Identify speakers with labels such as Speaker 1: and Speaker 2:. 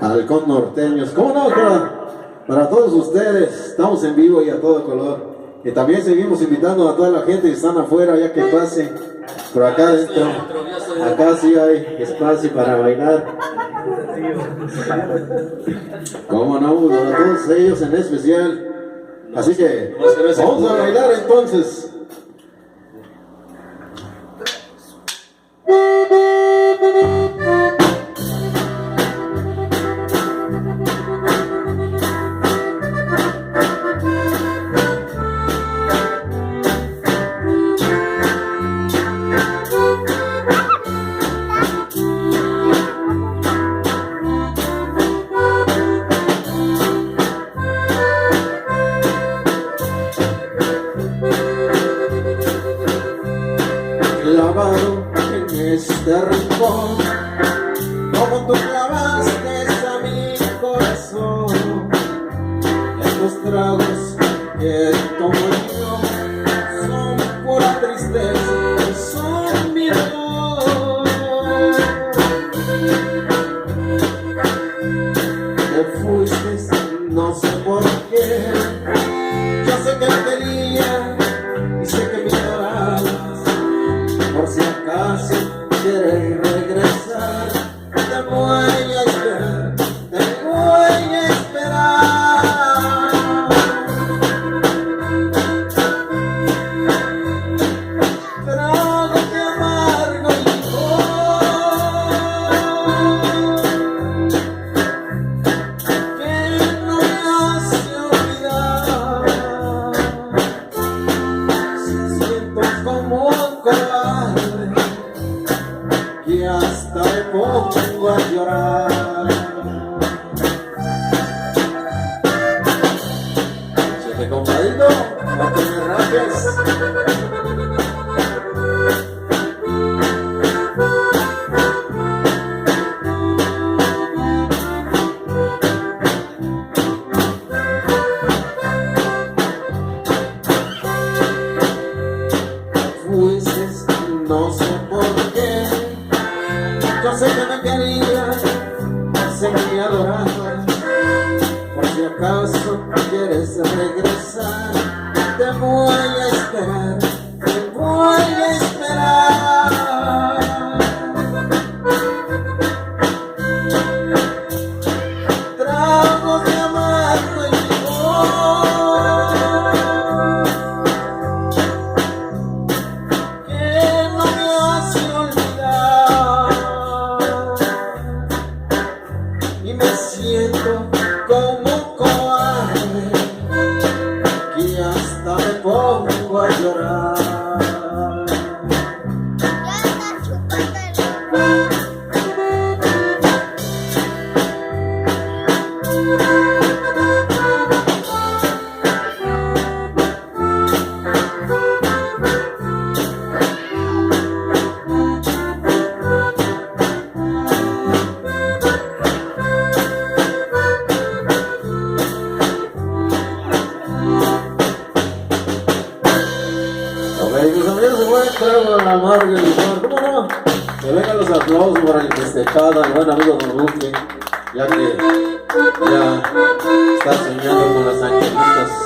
Speaker 1: Halcón Norteños. ¿Cómo no? Para todos ustedes, estamos en vivo y a todo color. Y también seguimos invitando a toda la gente que están afuera, ya que pase por acá adentro. Acá sí hay espacio para bailar. ¿Cómo no? A todos ellos en especial. Así que vamos a bailar entonces. Clavado en este rincón, como tú clavaste a mi corazón. Estos tragos que tomo yo son pura tristeza, son mi dolor. Te fuiste, no sé por qué. Yo sé que me quería y sé que me ignorabas. Por si acaso quieres regresar, te voy a esperar, te voy a esperar. Trago de amargo licor que no me hace olvidar. Siento como un cobarde que hasta me pongo a llorar. Siete compadrito, no te me rajes. Fuiste, no sé por qué. Yo sé que me querías, sé que me adorabas. Por si acaso quieres regresar, te voy a esperar, te voy a esperar. Tragos de amargo licor que no me hace olvidar. Y me siento como cobarde que hasta me pongo a llorar. Mis amigos, se fue el trago de amargo y licor. ¿Cómo no? Que vengan los aplausos para el festejado al buen amigo Don Luque, ya que ya está soñando con las angelitas.